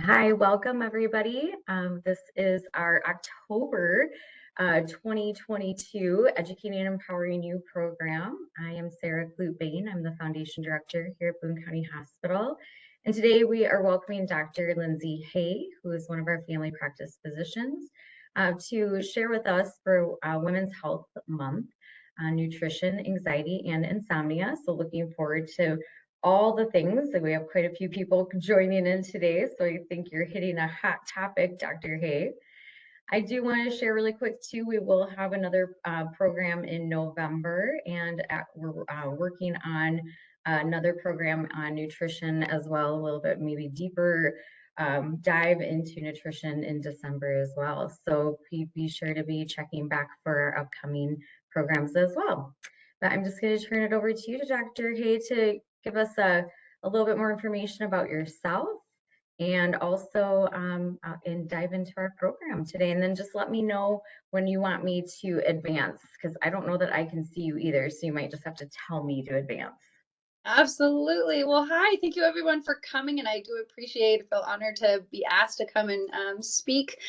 Hi, welcome everybody. This is our October 2022 Educating and Empowering You program. I am Sarah Clute-Bain. I'm the Foundation Director here at Boone County Hospital. And today we are welcoming Dr. Linsey Hay, who is one of our family practice physicians, to share with us for Women's Health Month on nutrition, anxiety, and insomnia. So looking forward to all the things. We have quite a few people joining in today, so I think you're hitting a hot topic, Dr. Hay. I do want to share really quick too, we will have another program in November, and we're working on another program on nutrition as well, a little bit maybe deeper dive into nutrition in December as well. So be sure to be checking back for our upcoming programs as well. But I'm just going to turn it over to you, to Dr. Hay, to give us a little bit more information about yourself and also and dive into our program today. And then just let me know when you want me to advance, because I don't know that I can see you either. So you might just have to tell me to advance. Absolutely. Well, hi. Thank you everyone for coming. And I do appreciate, feel honored to be asked to come and speak.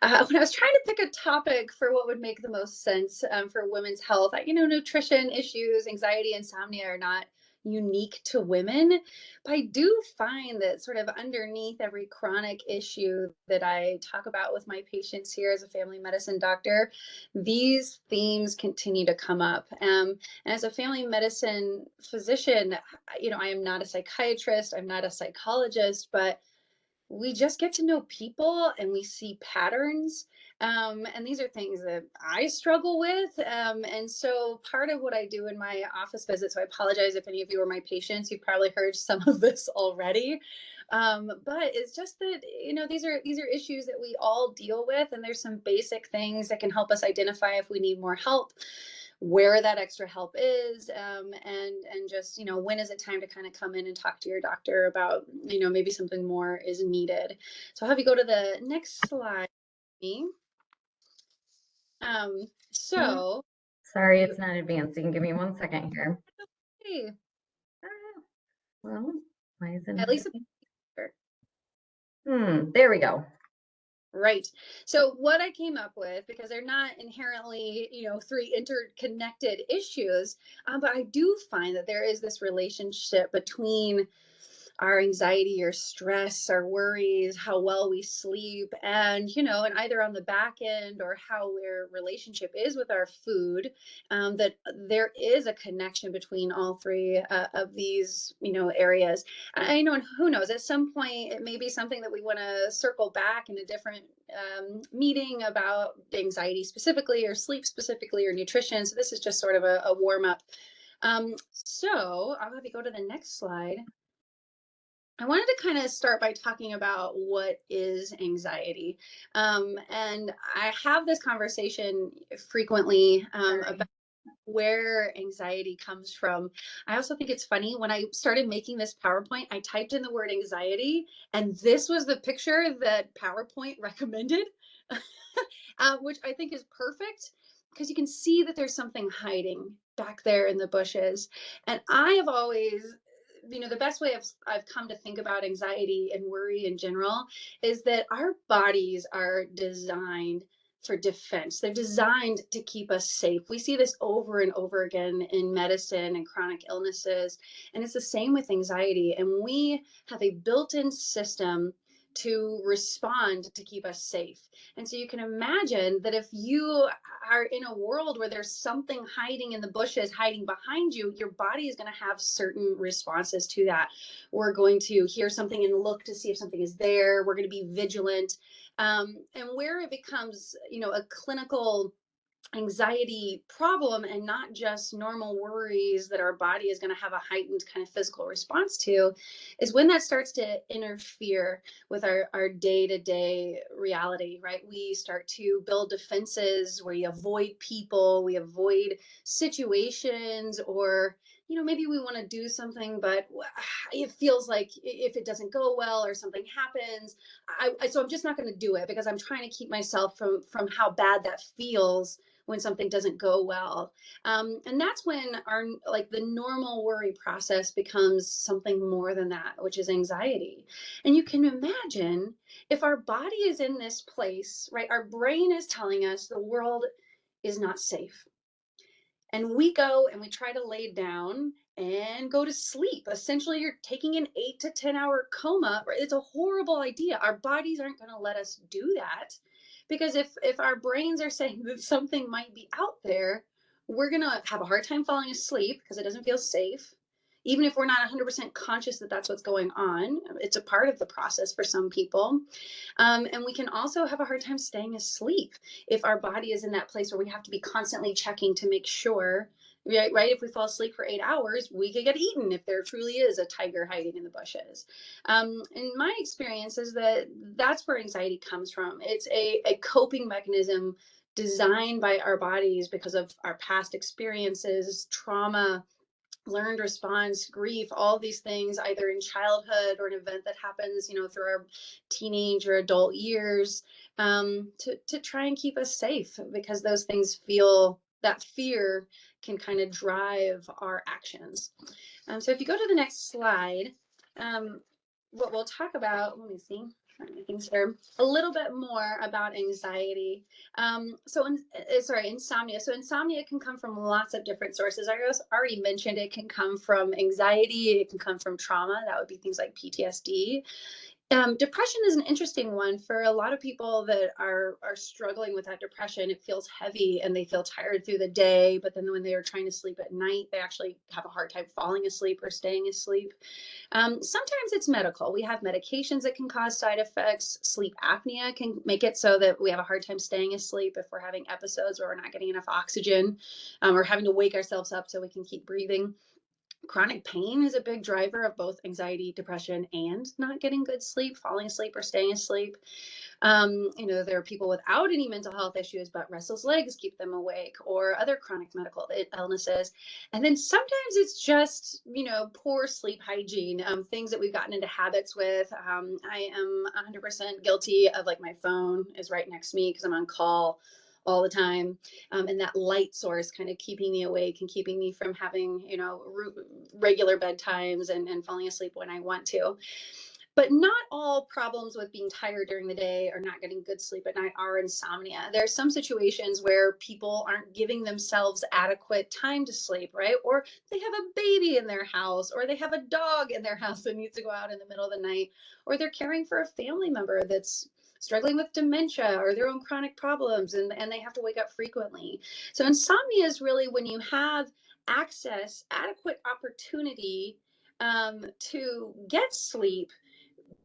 When I was trying to pick a topic for what would make the most sense for women's health, nutrition issues, anxiety, insomnia are not unique to women. But I do find that sort of underneath every chronic issue that I talk about with my patients here as a family medicine doctor, these themes continue to come up. And as a family medicine physician, I am not a psychiatrist, I'm not a psychologist, but we just get to know people and we see patterns. And these are things that I struggle with. And so part of what I do in my office visit, so I apologize if any of you are my patients, you've probably heard some of this already. But it's just that, these are issues that we all deal with. And there's some basic things that can help us identify if we need more help, where that extra help is, and just when is it time to kind of come in and talk to your doctor about maybe something more is needed. So I'll have you go to the next slide. So Sorry, it's not advancing. Give me 1 second here. hey, Well, why is it at not? least There we go. right. So what I came up with, because they're not inherently, three interconnected issues, but I do find that there is this relationship between our anxiety or stress, our worries, how well we sleep, and and either on the back end or how our relationship is with our food, that there is a connection between all three of these areas. I know, and who knows, at some point it may be something that we want to circle back in a different meeting about anxiety specifically, or sleep specifically, or nutrition. So this is just sort of a warm up. So I'll have you go to the next slide. I wanted to kind of start by talking about what is anxiety. And I have this conversation frequently about where anxiety comes from. I also think it's funny, when I started making this PowerPoint, I typed in the word anxiety, and this was the picture that PowerPoint recommended, which I think is perfect, because you can see that there's something hiding back there in the bushes. And I have always, the best way I've come to think about anxiety and worry in general is that our bodies are designed for defense. They're designed to keep us safe. We see this over and over again in medicine and chronic illnesses. And it's the same with anxiety. And we have a built-in system to respond to keep us safe. And so you can imagine that if you are in a world where there's something hiding in the bushes, hiding behind you, your body is going to have certain responses to that. We're going to hear something and look to see if something is there. We're going to be vigilant. And where it becomes, a clinical anxiety problem and not just normal worries that our body is going to have a heightened kind of physical response to, is when that starts to interfere with our day-to-day reality, right? We start to build defenses where you avoid people, we avoid situations, or maybe we want to do something, but it feels like if it doesn't go well or something happens, so I'm just not going to do it because I'm trying to keep myself from how bad that feels when something doesn't go well. And that's when our, like, the normal worry process becomes something more than that, which is anxiety. And you can imagine, if our body is in this place, right? Our brain is telling us the world is not safe, and we go and we try to lay down and go to sleep. Essentially, you're taking an 8 to 10 hour coma. It's a horrible idea. Our bodies aren't going to let us do that, because if our brains are saying that something might be out there, we're going to have a hard time falling asleep because it doesn't feel safe. Even if we're not 100% conscious that that's what's going on, it's a part of the process for some people. And we can also have a hard time staying asleep if our body is in that place where we have to be constantly checking to make sure, right? If we fall asleep for 8 hours, we could get eaten if there truly is a tiger hiding in the bushes. In my experience is that that's where anxiety comes from. It's a coping mechanism designed by our bodies because of our past experiences, trauma, learned response, grief, all these things, either in childhood or an event that happens, through our teenage or adult years, to try and keep us safe, because those things feel, that fear can kind of drive our actions. So if you go to the next slide, what we'll talk about, let me see, things here, a little bit more about anxiety. Insomnia. So insomnia can come from lots of different sources. I already mentioned it can come from anxiety. It can come from trauma. That would be things like PTSD. Depression is an interesting one for a lot of people that are struggling with that depression. It feels heavy and they feel tired through the day, but then when they are trying to sleep at night, they actually have a hard time falling asleep or staying asleep. Sometimes it's medical. We have medications that can cause side effects. Sleep apnea can make it so that we have a hard time staying asleep if we're having episodes where we're not getting enough oxygen, or having to wake ourselves up so we can keep breathing. Chronic pain is a big driver of both anxiety, depression, and not getting good sleep, falling asleep or staying asleep. There are people without any mental health issues, but restless legs keep them awake, or other chronic medical illnesses. And then sometimes it's just, poor sleep hygiene, things that we've gotten into habits with. I am 100% guilty of, like, my phone is right next to me because I'm on call all the time, and that light source kind of keeping me awake and keeping me from having regular bedtimes and falling asleep when I want to. But not all problems with being tired during the day or not getting good sleep at night are insomnia. There are some situations where people aren't giving themselves adequate time to sleep, right? Or they have a baby in their house, or they have a dog in their house that needs to go out in the middle of the night, or they're caring for a family member that's struggling with dementia or their own chronic problems, and they have to wake up frequently. So insomnia is really when you have adequate opportunity to get sleep,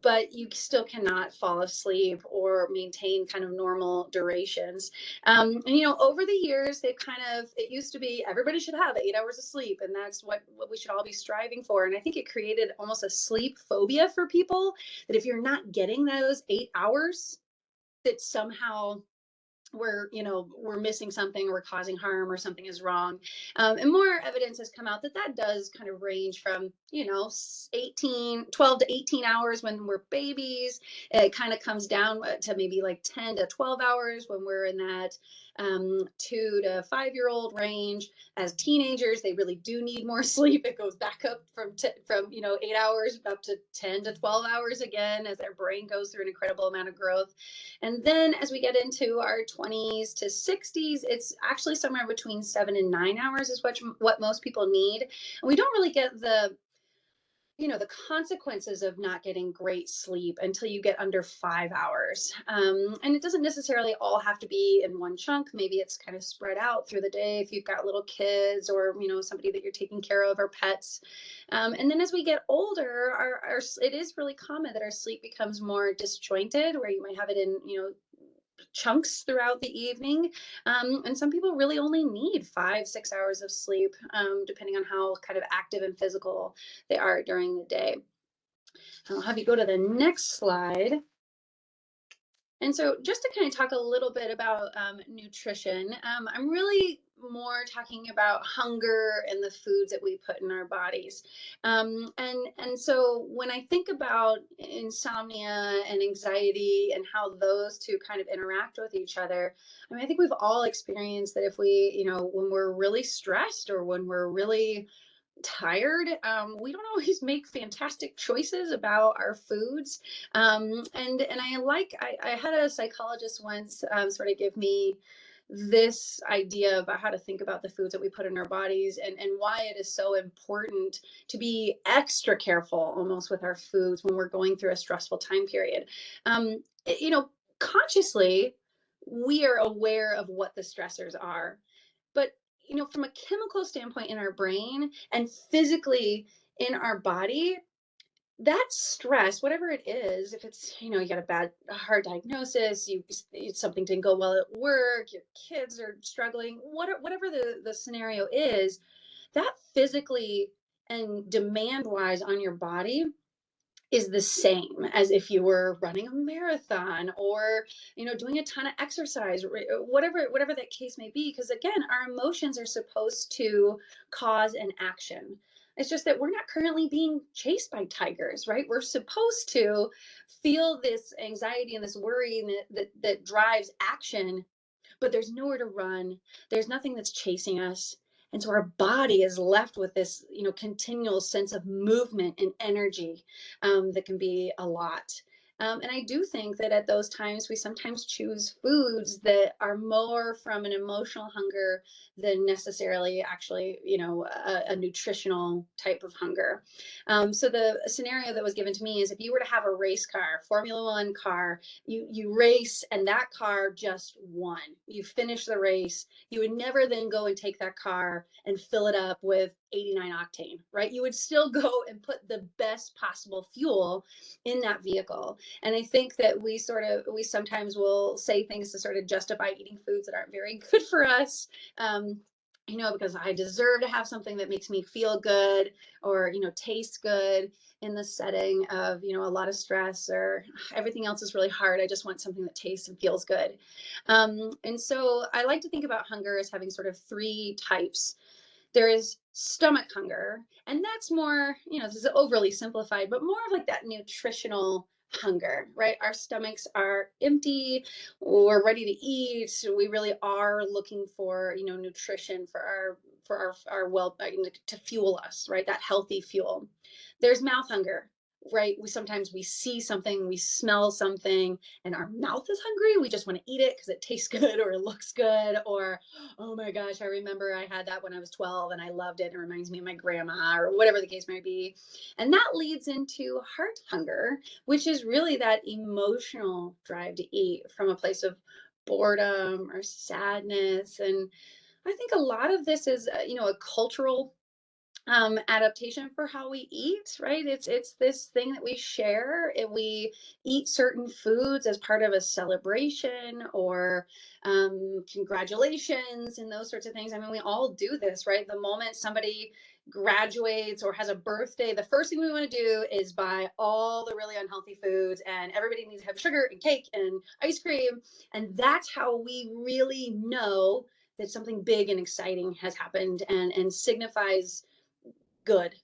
but you still cannot fall asleep or maintain kind of normal durations. Over the years, it used to be everybody should have 8 hours of sleep, and that's what we should all be striving for. And I think it created almost a sleep phobia for people, that if you're not getting those 8 hours, that somehow we're missing something, we're causing harm, or something is wrong. And more evidence has come out that does kind of range from 12 to 18 hours when we're babies. It kind of comes down to maybe like 10 to 12 hours when we're in that 2 to 5 year old range. As teenagers, they really do need more sleep. It goes back up from 8 hours up to 10 to 12 hours again, as their brain goes through an incredible amount of growth. And then as we get into our 20s to 60s, it's actually somewhere between 7 and 9 hours is what most people need. And we don't really get the consequences of not getting great sleep until you get under 5 hours. And it doesn't necessarily all have to be in one chunk. Maybe it's kind of spread out through the day if you've got little kids, or somebody that you're taking care of, or pets. And then as we get older, it is really common that our sleep becomes more disjointed, where you might have it in chunks throughout the evening. And some people really only need 5-6 hours of sleep, depending on how kind of active and physical they are during the day. I'll have you go to the next slide. And so, just to kind of talk a little bit about nutrition, I'm really more talking about hunger and the foods that we put in our bodies. And so, when I think about insomnia and anxiety and how those two kind of interact with each other, I mean, I think we've all experienced that if we, when we're really stressed or when we're really tired, we don't always make fantastic choices about our foods. And I had a psychologist once sort of give me this idea about how to think about the foods that we put in our bodies, and why it is so important to be extra careful almost with our foods when we're going through a stressful time period. Consciously, we are aware of what the stressors are, but from a chemical standpoint in our brain and physically in our body, that stress, whatever it is, if it's, you got a hard diagnosis, something didn't go well at work, your kids are struggling, whatever the scenario is, that physically and demand wise on your body is the same as if you were running a marathon or doing a ton of exercise, whatever that case may be, because again, our emotions are supposed to cause an action. It's just that we're not currently being chased by tigers, right? We're supposed to feel this anxiety and this worry that drives action, but there's nowhere to run. There's nothing that's chasing us. And so our body is left with this, continual sense of movement and energy that can be a lot. And I do think that at those times, we sometimes choose foods that are more from an emotional hunger than necessarily actually, a nutritional type of hunger. So the scenario that was given to me is if you were to have a race car, Formula One car, you race and that car just won. You finish the race. You would never then go and take that car and fill it up with 89 octane, right? You would still go and put the best possible fuel in that vehicle. And I think that we sometimes will say things to sort of justify eating foods that aren't very good for us. Because I deserve to have something that makes me feel good or, taste good in the setting of, a lot of stress or everything else is really hard. I just want something that tastes and feels good. And so I like to think about hunger as having sort of three types. There is stomach hunger, and that's more, this is overly simplified, but more of like that nutritional hunger, right? Our stomachs are empty, we're ready to eat, we really are looking for, nutrition for our well, to fuel us, right? That healthy fuel. There's mouth hunger, right? We see something, we smell something, and our mouth is hungry. We just want to eat it because it tastes good or it looks good, or oh my gosh, I remember I had that when I was 12 and I loved it. It reminds me of my grandma, or whatever the case may be. And that leads into heart hunger, which is really that emotional drive to eat from a place of boredom or sadness. And I think a lot of this is, a cultural adaptation for how we eat, right? It's this thing that we share. If we eat certain foods as part of a celebration or congratulations and those sorts of things. I mean, we all do this, right? The moment somebody graduates or has a birthday, the first thing we want to do is buy all the really unhealthy foods, and everybody needs to have sugar and cake and ice cream. And that's how we really know that something big and exciting has happened and signifies good.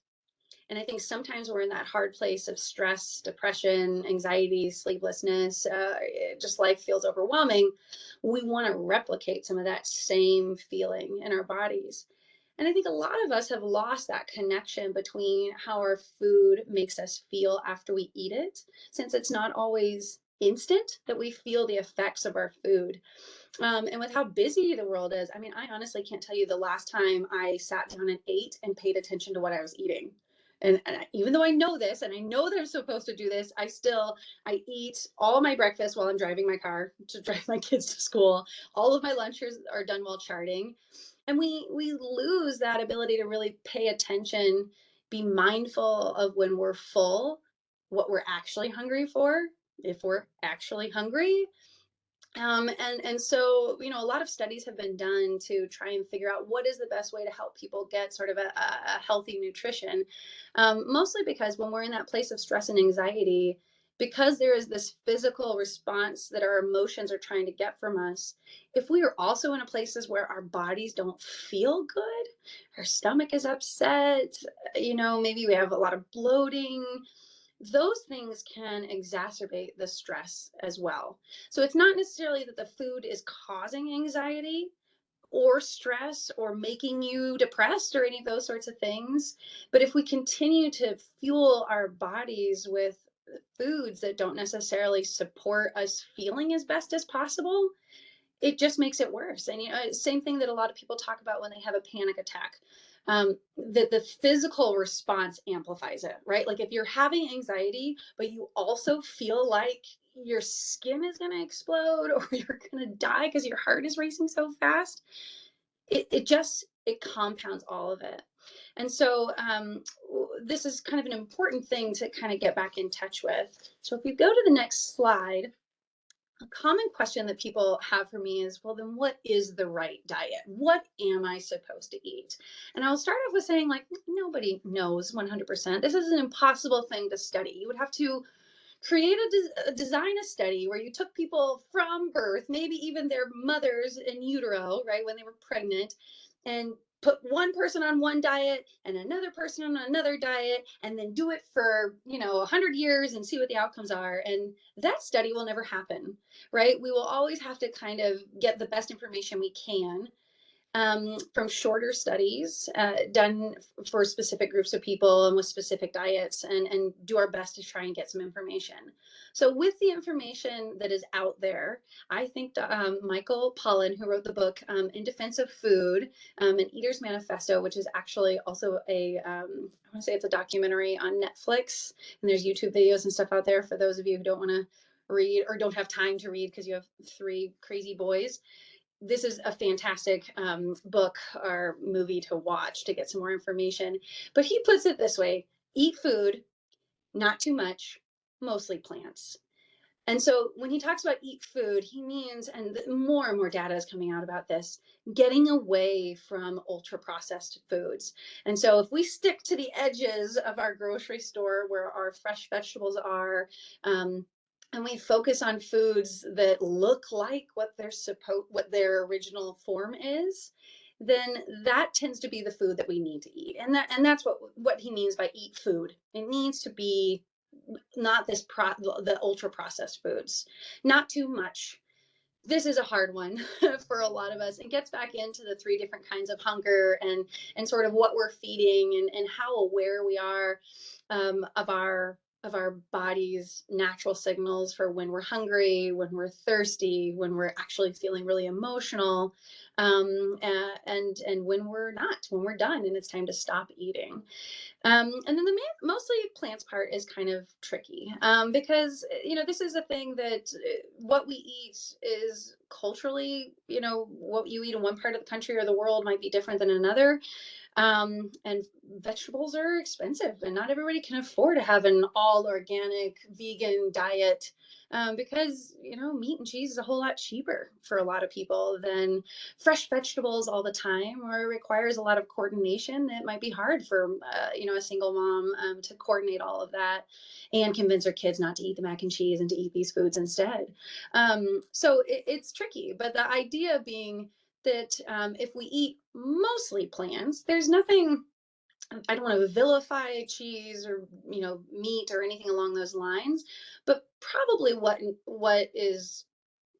And I think sometimes we're in that hard place of stress, depression, anxiety, sleeplessness, just life feels overwhelming. We want to replicate some of that same feeling in our bodies. And I think a lot of us have lost that connection between how our food makes us feel after we eat it, since it's not always instant that we feel the effects of our food. And with how busy the world is, I mean, I honestly can't tell you the last time I sat down and ate and paid attention to what I was eating. And even though I know this and I know that I'm supposed to do this, I eat all my breakfast while I'm driving my car to drive my kids to school. All of my lunches are done while charting. And we lose that ability to really pay attention, be mindful of when we're full, what we're actually hungry for, if we're actually hungry, and so, a lot of studies have been done to try and figure out what is the best way to help people get sort of a healthy nutrition. Mostly because when we're in that place of stress and anxiety, because there is this physical response that our emotions are trying to get from us, if we are also in a places where our bodies don't feel good, our stomach is upset, maybe we have a lot of bloating, those things can exacerbate the stress as well. So it's not necessarily that the food is causing anxiety or stress or making you depressed or any of those sorts of things. But if we continue to fuel our bodies with foods that don't necessarily support us feeling as best as possible, it just makes it worse. And same thing that a lot of people talk about when they have a panic attack. That the physical response amplifies it, right? Like if you're having anxiety, but you also feel like your skin is going to explode or you're going to die because your heart is racing so fast, it compounds all of it. And so this is kind of an important thing to kind of get back in touch with. So if we go to the next slide, a common question that people have for me is, well, then what is the right diet? What am I supposed to eat? And I'll start off with saying, like, nobody knows 100%. This is an impossible thing to study. You would have to create design a study where you took people from birth, maybe even their mothers in utero, right, when they were pregnant, and put one person on one diet and another person on another diet, and then do it for 100 years and see what the outcomes are. And that study will never happen, right? We will always have to kind of get the best information we can from shorter studies done for specific groups of people and with specific diets, and do our best to try and get some information. So with the information that is out there, I think Michael Pollan, who wrote the book In Defense of Food, an Eater's Manifesto, which is actually also I want to say it's a documentary on Netflix, and there's YouTube videos and stuff out there for those of you who don't want to read or don't have time to read because you have 3 crazy boys. This is a fantastic book or movie to watch to get some more information. But he puts it this way: eat food, not too much, mostly plants. And so when he talks about eat food, he means, and more and more data is coming out about this, getting away from ultra processed foods. And so if we stick to the edges of our grocery store where our fresh vegetables are, and we focus on foods that look like what their original form is, then that tends to be the food that we need to eat. And that's what he means by eat food. It needs to be not the ultra processed foods, not too much. This is a hard one for a lot of us. It gets back into the 3 different kinds of hunger and sort of what we're feeding and how aware we are of our body's natural signals for when we're hungry, when we're thirsty, when we're actually feeling really emotional, and when we're not, when we're done and it's time to stop eating. And then the mostly plants part is kind of tricky because, this is a thing that what we eat is culturally, what you eat in one part of the country or the world might be different than another. And vegetables are expensive and not everybody can afford to have an all organic vegan diet because, meat and cheese is a whole lot cheaper for a lot of people than fresh vegetables all the time, or it requires a lot of coordination. It might be hard for, a single mom to coordinate all of that and convince her kids not to eat the mac and cheese and to eat these foods instead. So it's tricky, but the idea being that if we eat mostly plants, there's nothing, I don't want to vilify cheese or meat or anything along those lines, but probably what is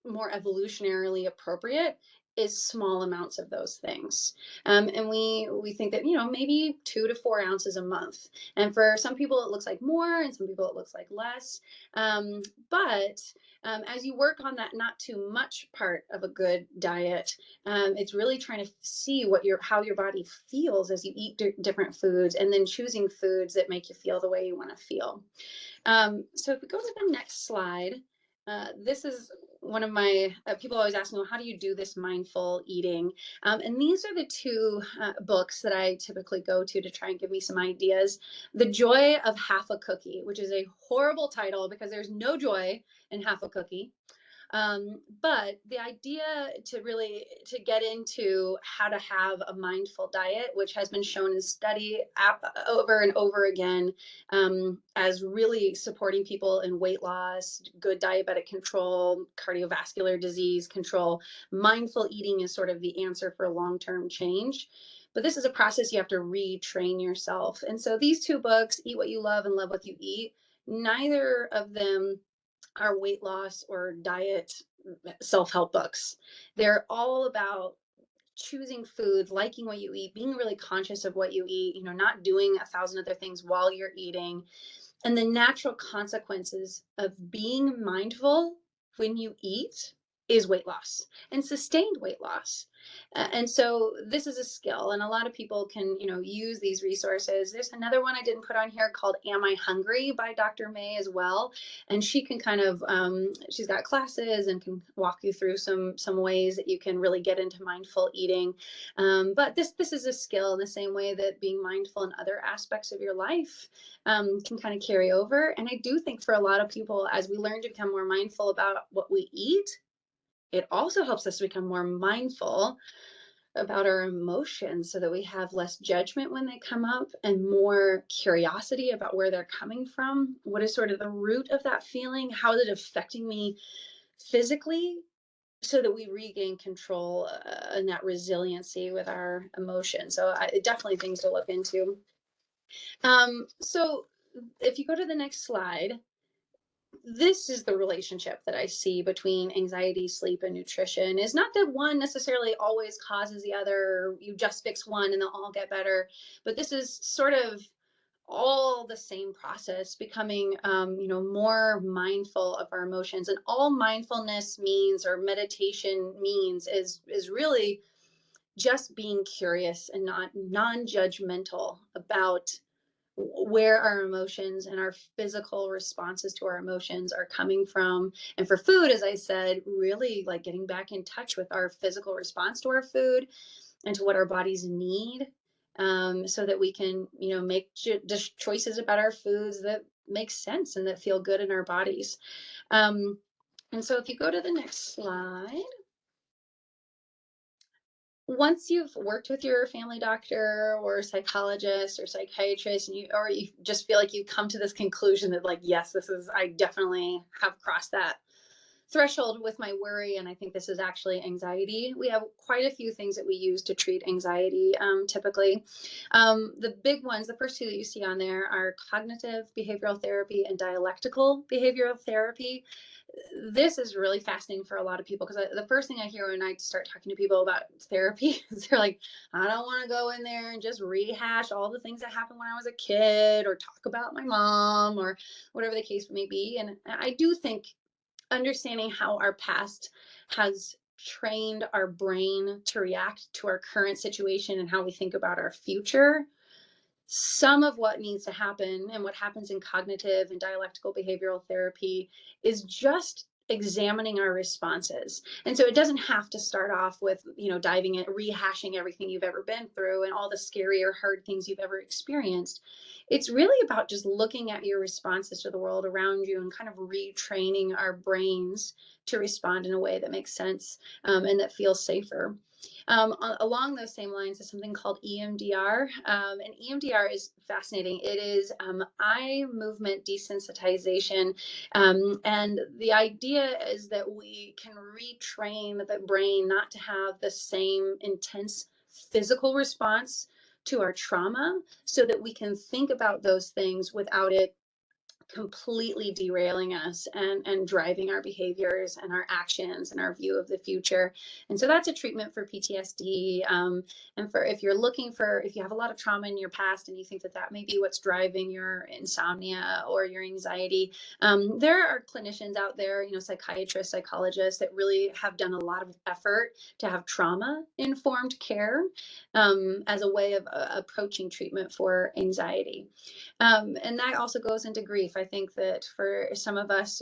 more evolutionarily appropriate is small amounts of those things. And we think that, maybe 2 to 4 ounces a month. And for some people, it looks like more, and some people, it looks like less. But as you work on that not too much part of a good diet, it's really trying to see how your body feels as you eat different foods, and then choosing foods that make you feel the way you want to feel. So if we go to the next slide, this is one of my people always ask me, well, how do you do this mindful eating? And these are the 2 books that I typically go to try and give me some ideas. The Joy of Half a Cookie, which is a horrible title because there's no joy in half a cookie. But the idea to get into how to have a mindful diet, which has been shown in study over and over again, as really supporting people in weight loss, good diabetic control, cardiovascular disease control. Mindful eating is sort of the answer for long-term change. But this is a process you have to retrain yourself. And so these two books, Eat What You Love and Love What You Eat, neither of them are weight loss or diet self-help books. They're all about choosing food, liking what you eat, being really conscious of what you eat, not doing a thousand other things while you're eating, and the natural consequences of being mindful when you eat is weight loss and sustained weight loss. And so this is a skill, and a lot of people can, use these resources. There's another one I didn't put on here called Am I Hungry by Dr. May as well. And she can kind of, she's got classes and can walk you through some ways that you can really get into mindful eating. But this is a skill in the same way that being mindful in other aspects of your life can kind of carry over. And I do think for a lot of people, as we learn to become more mindful about what we eat, it also helps us become more mindful about our emotions so that we have less judgment when they come up and more curiosity about where they're coming from. What is sort of the root of that feeling? How is it affecting me physically? So that we regain control and that resiliency with our emotions. So definitely things to look into. So if you go to the next slide, this is the relationship that I see between anxiety, sleep, and nutrition. Is not that one necessarily always causes the other. You just fix one and they'll all get better. But this is sort of all the same process, becoming more mindful of our emotions. And all mindfulness means, or meditation means, is really just being curious and not non-judgmental about where our emotions and our physical responses to our emotions are coming from. And for food, as I said, really like getting back in touch with our physical response to our food and to what our bodies need, so that we can, make choices about our foods that make sense and that feel good in our bodies. And so if you go to the next slide, once you've worked with your family doctor or psychologist or psychiatrist, and you just feel like you've come to this conclusion that, like, yes, I definitely have crossed that threshold with my worry, and I think this is actually anxiety. We have quite a few things that we use to treat anxiety, typically. The big ones, the first two that you see on there, are cognitive behavioral therapy and dialectical behavioral therapy. This is really fascinating for a lot of people, because the first thing I hear when I start talking to people about therapy is they're like, I don't want to go in there and just rehash all the things that happened when I was a kid, or talk about my mom, or whatever the case may be. And I do think understanding how our past has trained our brain to react to our current situation and how we think about our future, some of what needs to happen and what happens in cognitive and dialectical behavioral therapy is just examining our responses. And so it doesn't have to start off with, diving in, rehashing everything you've ever been through and all the scary or hard things you've ever experienced. It's really about just looking at your responses to the world around you and kind of retraining our brains to respond in a way that makes sense, and that feels safer. Along those same lines is something called EMDR. And EMDR is fascinating. It is eye movement desensitization. And the idea is that we can retrain the brain not to have the same intense physical response to our trauma, so that we can think about those things without it completely derailing us and driving our behaviors and our actions and our view of the future. And so that's a treatment for PTSD. And for if you have a lot of trauma in your past and you think that may be what's driving your insomnia or your anxiety, there are clinicians out there, psychiatrists, psychologists, that really have done a lot of effort to have trauma-informed care, as a way of approaching treatment for anxiety. And that also goes into grief. I think that for some of us,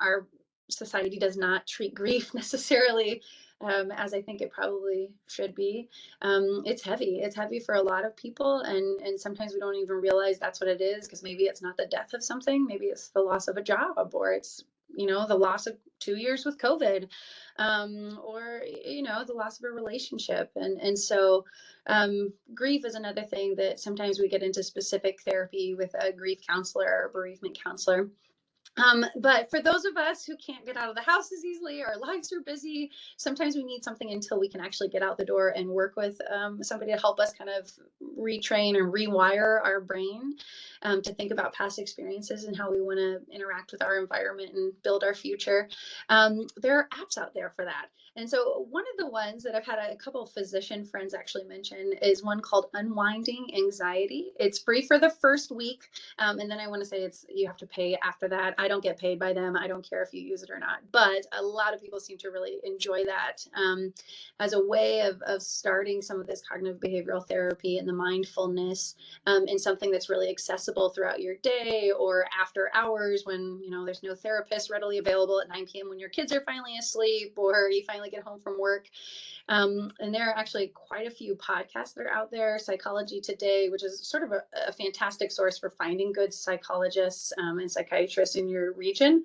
our society does not treat grief necessarily, as I think it probably should be. It's heavy. It's heavy for a lot of people, and sometimes we don't even realize that's what it is, because maybe it's not the death of something. Maybe it's the loss of a job, or it's the loss of 2 years with COVID, or the loss of a relationship. And so grief is another thing that sometimes we get into specific therapy with a grief counselor or bereavement counselor. But for those of us who can't get out of the house as easily, our lives are busy, sometimes we need something until we can actually get out the door and work with somebody to help us kind of retrain and rewire our brain to think about past experiences and how we want to interact with our environment and build our future. There are apps out there for that. And so one of the ones that I've had a couple of physician friends actually mention is one called Unwinding Anxiety. It's free for the first week. And then I want to say you have to pay after that. I don't get paid by them. I don't care if you use it or not. But a lot of people seem to really enjoy that as a way of starting some of this cognitive behavioral therapy and the mindfulness in something that's really accessible throughout your day or after hours when there's no therapist readily available at 9 p.m. when your kids are finally asleep or you finally get home from work. And there are actually quite a few podcasts that are out there. Psychology Today, which is sort of a fantastic source for finding good psychologists and psychiatrists in your region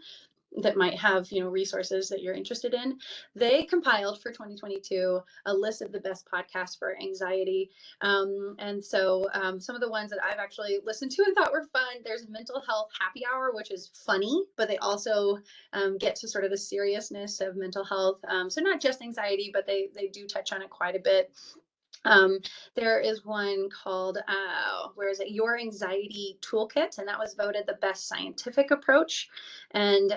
that might have resources that you're interested in. They compiled for 2022 a list of the best podcasts for anxiety, and so some of the ones that I've actually listened to and thought were fun, there's Mental Health Happy Hour, which is funny, but they also get to sort of the seriousness of mental health, so not just anxiety, but they do touch on it quite a bit. There is one called, where is it? Your Anxiety Toolkit, and that was voted the best scientific approach, and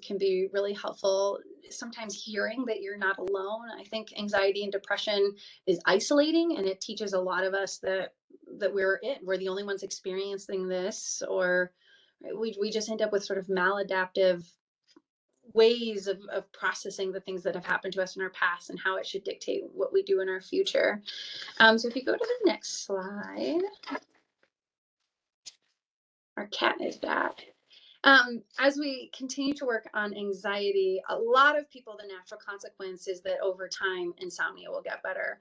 can be really helpful. Sometimes hearing that you're not alone. I think anxiety and depression is isolating, and it teaches a lot of us that we're the only ones experiencing this, or we just end up with sort of maladaptive ways of processing the things that have happened to us in our past and how it should dictate what we do in our future. So if you go to the next slide, our cat is back. As we continue to work on anxiety, a lot of people, the natural consequence is that over time, insomnia will get better.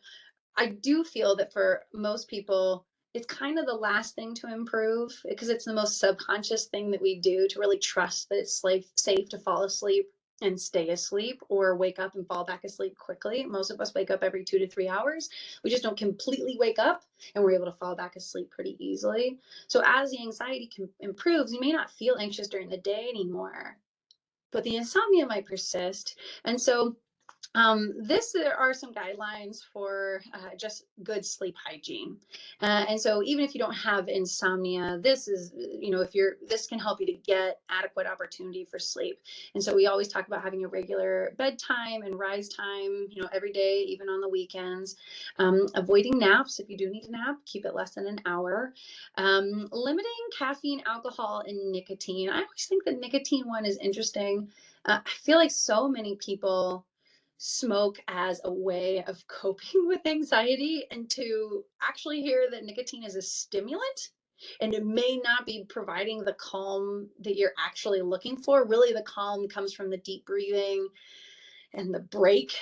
I do feel that for most people, it's kind of the last thing to improve because it's the most subconscious thing that we do to really trust that it's safe to fall asleep and stay asleep or wake up and fall back asleep quickly. Most of us wake up every 2 to 3 hours. We just don't completely wake up and we're able to fall back asleep pretty easily. So as the anxiety improves, you may not feel anxious during the day anymore, but the insomnia might persist. And so there are some guidelines for just good sleep hygiene. And so even if you don't have insomnia, this can help you to get adequate opportunity for sleep. And so we always talk about having a regular bedtime and rise time, every day, even on the weekends. Avoiding naps. If you do need a nap, keep it less than an hour. Limiting caffeine, alcohol, and nicotine. I always think the nicotine one is interesting. I feel like so many people smoke as a way of coping with anxiety, and to actually hear that nicotine is a stimulant and it may not be providing the calm that you're actually looking for. Really, the calm comes from the deep breathing and the break,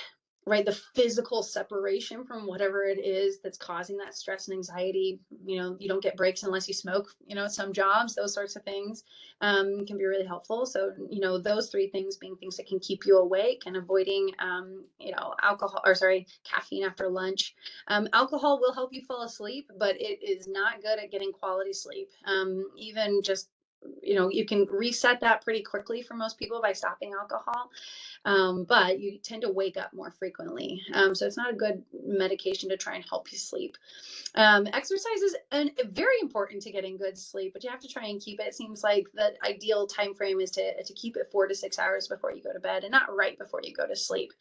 right? The physical separation from whatever it is that's causing that stress and anxiety. You don't get breaks unless you smoke, some jobs, those sorts of things can be really helpful. So, those three things being things that can keep you awake, and avoiding, caffeine after lunch. Alcohol will help you fall asleep, but it is not good at getting quality sleep. Even just, you can reset that pretty quickly for most people by stopping alcohol. But you tend to wake up more frequently. So it's not a good medication to try and help you sleep. Exercise is very important to getting good sleep, but you have to try and keep it. It seems like the ideal time frame is to keep it 4 to 6 hours before you go to bed, and not right before you go to sleep.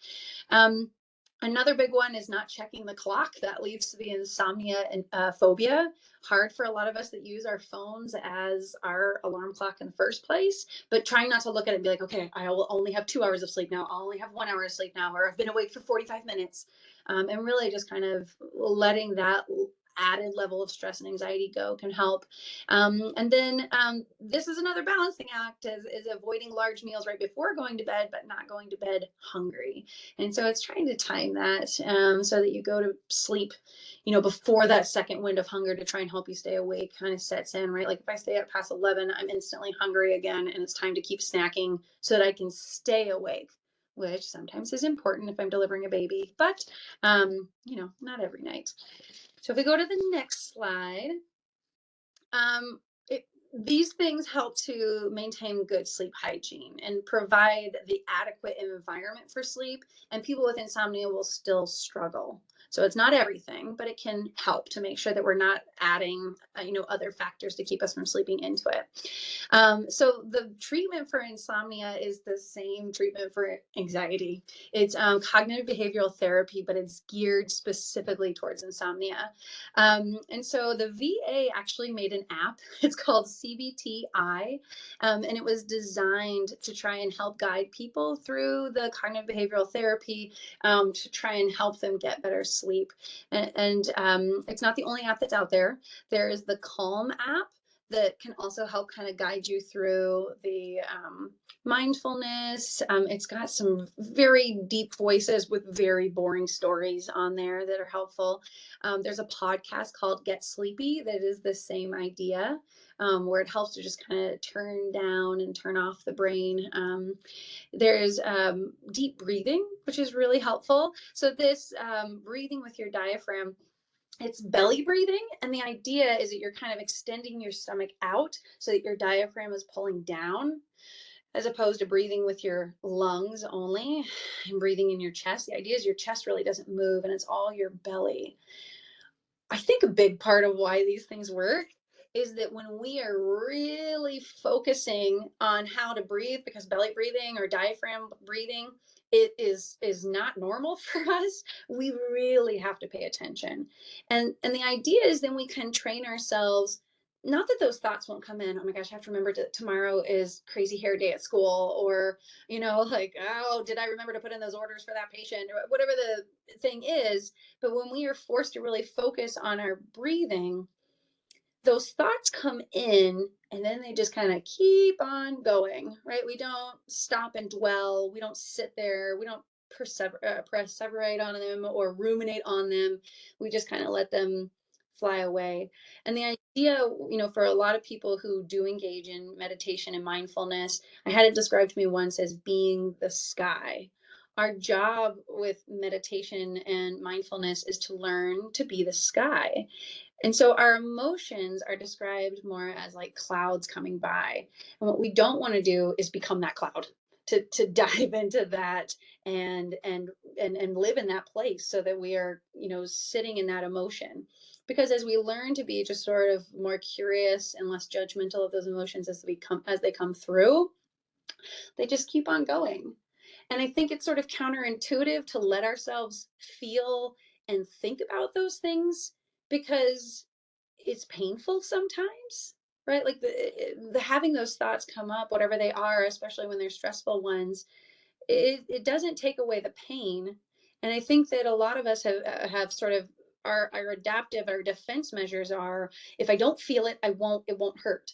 Another big one is not checking the clock. That leads to the insomnia and phobia. Hard for a lot of us that use our phones as our alarm clock in the first place, but trying not to look at it and be like, okay, I will only have 2 hours of sleep now. I'll only have 1 hour of sleep now, or I've been awake for 45 minutes. And really just kind of letting that added level of stress and anxiety go can help. And then this is another balancing act is avoiding large meals right before going to bed, but not going to bed hungry. And so it's trying to time that so that you go to sleep, before that second wind of hunger to try and help you stay awake kind of sets in, right? Like if I stay up past 11, I'm instantly hungry again, and it's time to keep snacking so that I can stay awake, which sometimes is important if I'm delivering a baby, but not every night. So if we go to the next slide, um, these things help to maintain good sleep hygiene and provide the adequate environment for sleep. And people with insomnia will still struggle. So it's not everything, but it can help to make sure that we're not adding, other factors to keep us from sleeping into it. So the treatment for insomnia is the same treatment for anxiety. It's cognitive behavioral therapy, but it's geared specifically towards insomnia. And so the VA actually made an app. It's called CBTI, and it was designed to try and help guide people through the cognitive behavioral therapy to try and help them get better sleep. And it's not the only app that's out there. There is the Calm app that can also help kind of guide you through the mindfulness. It's got some very deep voices with very boring stories on there that are helpful. There's a podcast called Get Sleepy that is the same idea, where it helps to just kind of turn down and turn off the brain. There's deep breathing, which is really helpful. So this breathing with your diaphragm, it's belly breathing, and the idea is that you're kind of extending your stomach out so that your diaphragm is pulling down, as opposed to breathing with your lungs only and breathing in your chest. The idea is your chest really doesn't move and it's all your belly. I think a big part of why these things work is that when we are really focusing on how to breathe, because belly breathing or diaphragm breathing, it is not normal for us, we really have to pay attention. And the idea is then we can train ourselves, not that those thoughts won't come in. Oh my gosh, I have to remember tomorrow is crazy hair day at school, or like, oh, did I remember to put in those orders for that patient, or whatever the thing is. But when we are forced to really focus on our breathing, those thoughts come in and then they just kind of keep on going, right? We don't stop and dwell. We don't sit there. We don't perseverate on them or ruminate on them. We just kind of let them fly away. And the idea, for a lot of people who do engage in meditation and mindfulness, I had it described to me once as being the sky. Our job with meditation and mindfulness is to learn to be the sky. And so our emotions are described more as like clouds coming by. And what we don't want to do is become that cloud, to dive into that and live in that place so that we are, sitting in that emotion. Because as we learn to be just sort of more curious and less judgmental of those emotions as they come through, they just keep on going. And I think it's sort of counterintuitive to let ourselves feel and think about those things because it's painful sometimes, right? Like the having those thoughts come up, whatever they are, especially when they're stressful ones, it doesn't take away the pain. And I think that a lot of us have sort of our adaptive, our defense measures are, if I don't feel it, it won't hurt.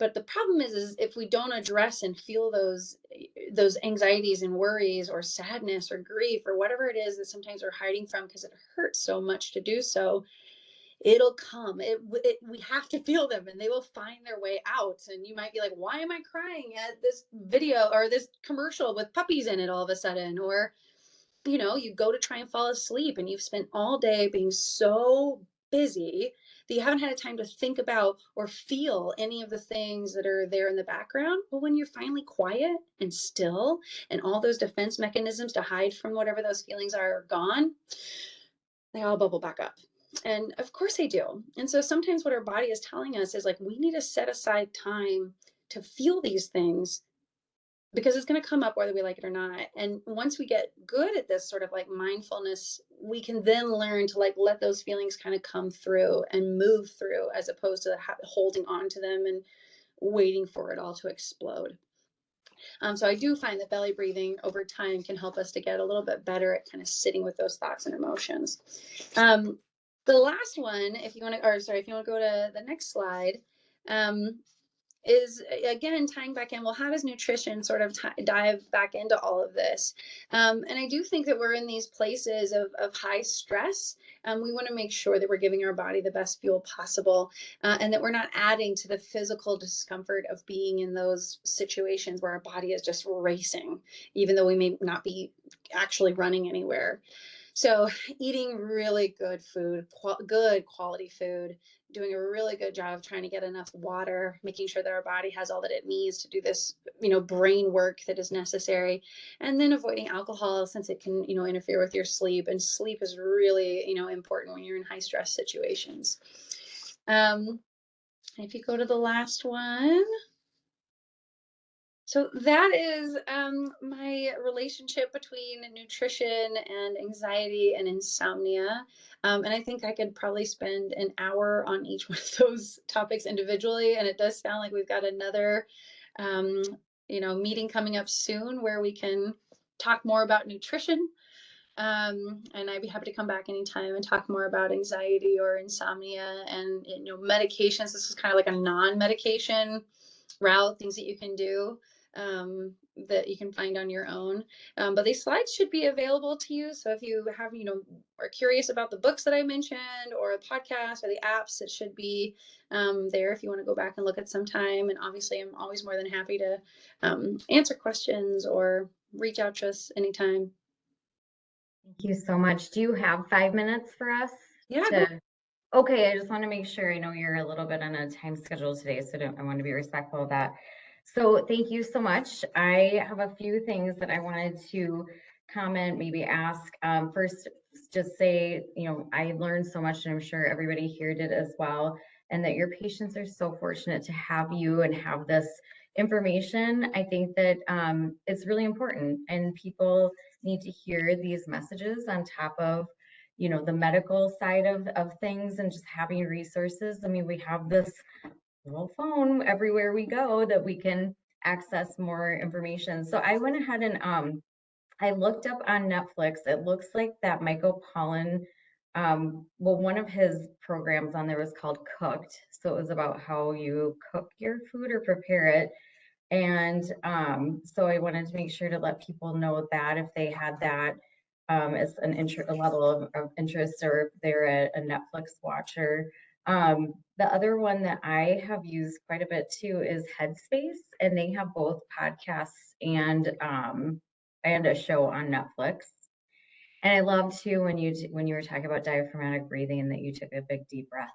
But the problem is if we don't address and feel those anxieties and worries or sadness or grief or whatever it is that sometimes we're hiding from because it hurts so much to do so, it'll come. We have to feel them and they will find their way out. And you might be like, why am I crying at this video or this commercial with puppies in it all of a sudden? Or, you go to try and fall asleep and you've spent all day being so busy that you haven't had time to think about or feel any of the things that are there in the background. But when you're finally quiet and still and all those defense mechanisms to hide from whatever those feelings are gone, they all bubble back up. And of course they do. And so sometimes what our body is telling us is like, we need to set aside time to feel these things because it's going to come up whether we like it or not. And once we get good at this sort of like mindfulness, we can then learn to like let those feelings kind of come through and move through, as opposed to holding on to them and waiting for it all to explode. So I do find that belly breathing over time can help us to get a little bit better at kind of sitting with those thoughts and emotions. The last one, if you want to, or sorry, if you want to go to the next slide, um, is again tying back in, well, how does nutrition sort of dive back into all of this? And I do think that we're in these places of high stress. We want to make sure that we're giving our body the best fuel possible, and that we're not adding to the physical discomfort of being in those situations where our body is just racing, even though we may not be actually running anywhere. So eating really good food, good quality food, doing a really good job of trying to get enough water, making sure that our body has all that it needs to do this, brain work that is necessary, and then avoiding alcohol since it can, interfere with your sleep. And sleep is really, important when you're in high stress situations. If you go to the last one. So that is my relationship between nutrition and anxiety and insomnia. And I think I could probably spend an hour on each one of those topics individually. And it does sound like we've got another, um, meeting coming up soon where we can talk more about nutrition. And I'd be happy to come back anytime and talk more about anxiety or insomnia and, medications. This is kind of like a non-medication route, things that you can do, that you can find on your own. But these slides should be available to you. So if you have, are curious about the books that I mentioned or the podcast or the apps, it should be there if you want to go back and look at some time. And obviously, I'm always more than happy to answer questions or reach out to us anytime. Thank you so much. Do you have 5 minutes for us? Yeah. Okay, I just want to make sure. I know you're a little bit on a time schedule today, so I want to be respectful of that. So thank you so much. I have a few things that I wanted to comment, maybe ask. First, just say, I learned so much, and I'm sure everybody here did as well, and that your patients are so fortunate to have you and have this information. I think that it's really important, and people need to hear these messages on top of the medical side of things, and just having resources. I mean, we have this little phone everywhere we go that we can access more information. So I went ahead and I looked up on Netflix. It looks like that Michael Pollan, one of his programs on there was called Cooked. So it was about how you cook your food or prepare it. And so I wanted to make sure to let people know that if they had that as a level of interest, or if they're a Netflix watcher. The other one that I have used quite a bit too is Headspace, and they have both podcasts and a show on Netflix. And I love too when you were talking about diaphragmatic breathing and that you took a big deep breath.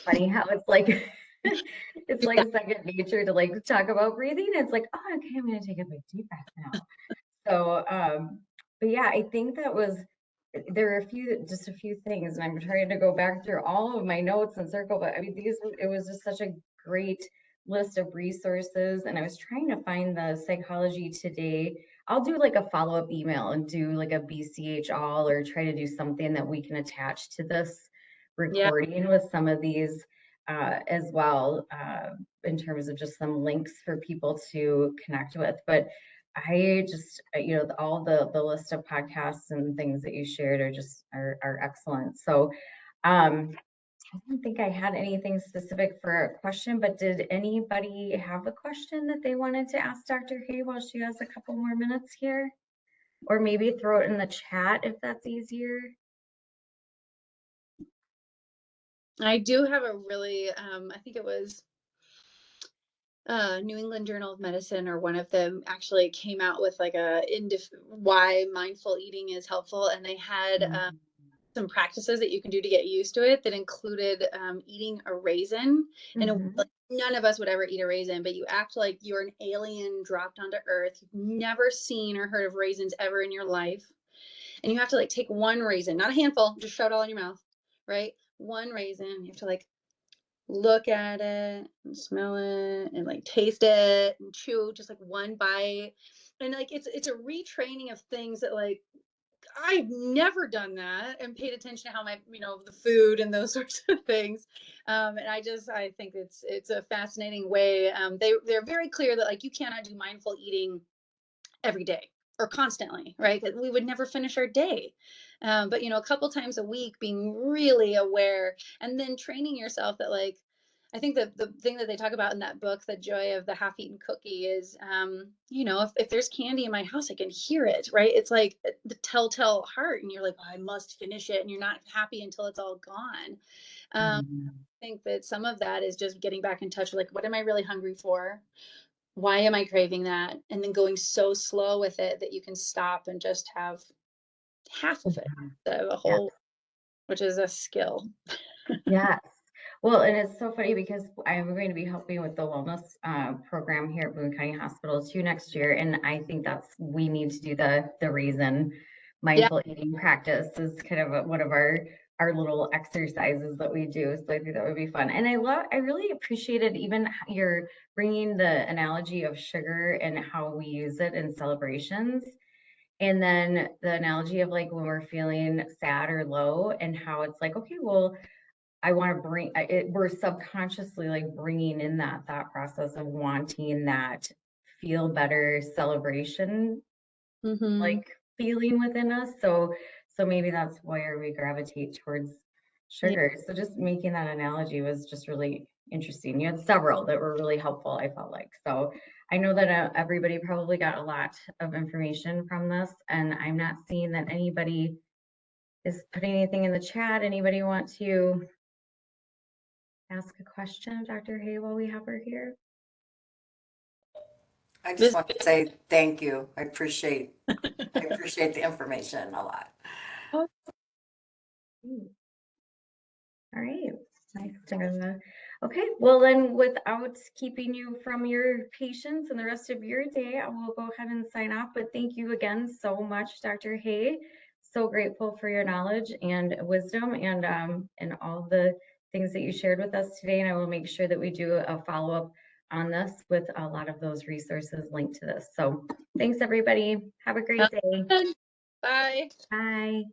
Funny how it's like it's like second nature to like talk about breathing. It's like, oh, okay, I'm gonna take a big deep breath now. So but yeah, I think there are just a few things, and I'm trying to go back through all of my notes and circle, but I mean, it was just such a great list of resources, and I was trying to find the Psychology Today. I'll do like a follow-up email and do like a BCH all, or try to do something that we can attach to this recording with some of these as well, in terms of just some links for people to connect with. But I just, all the list of podcasts and things that you shared are excellent. So I don't think I had anything specific for a question, but did anybody have a question that they wanted to ask Dr. Hay while she has a couple more minutes here? Or maybe throw it in the chat if that's easier. I do have a really, I think it was New England Journal of Medicine, or one of them actually came out with like why mindful eating is helpful. And they had some practices that you can do to get used to it that included eating a raisin. And none of us would ever eat a raisin, but you act like you're an alien dropped onto earth. You've never seen or heard of raisins ever in your life. And you have to like take one raisin, not a handful, just shove it all in your mouth, right? One raisin. You have to like look at it and smell it and like taste it and chew just like one bite. And like it's a retraining of things that like I've never done that and paid attention to how my the food and those sorts of things. And I think it's a fascinating way. They're very clear that like you cannot do mindful eating every day or constantly, right? 'Cause we would never finish our day. But, a couple times a week, being really aware, and then training yourself that, like, I think the thing that they talk about in that book, The Joy of the Half-Eaten Cookie, is, if there's candy in my house, I can hear it, right? It's like the telltale heart, and you're like, "Oh, I must finish it," and you're not happy until it's all gone. I Mhm. think that some of that is just getting back in touch with, like, what am I really hungry for? Why am I craving that? And then going so slow with it that you can stop and just have half of it Mhm. instead of a Yeah. whole, which is a skill. Yes. Well, and it's so funny because I'm going to be helping with the wellness program here at Boone County Hospital too next year, and I think we need to do the raisin Yeah. mindful eating practice is kind of one of our little exercises that we do. So I think that would be fun. And I really appreciated even your bringing the analogy of sugar and how we use it in celebrations. And then the analogy of like when we're feeling sad or low and how it's like, okay, well, I want to we're subconsciously like bringing in that thought process of wanting that feel better celebration, Hmm. like feeling within us. So maybe that's where we gravitate towards Yeah. sugar. So just making that analogy was just really interesting. You had several that were really helpful, I felt like. So I know that everybody probably got a lot of information from this, and I'm not seeing that anybody is putting anything in the chat. Anybody want to ask a question of Dr. Hay while we have her here? I just This, want to say thank you. I appreciate the information a lot. Mm, all right. Nice okay, well then without keeping you from your patients and the rest of your day, I will go ahead and sign off. But thank you again so much, Dr. Hay. So grateful for your knowledge and wisdom and all the things that you shared with us today. And I will make sure that we do a follow-up on this with a lot of those resources linked to this. So thanks everybody. Have a great day. bye. Bye.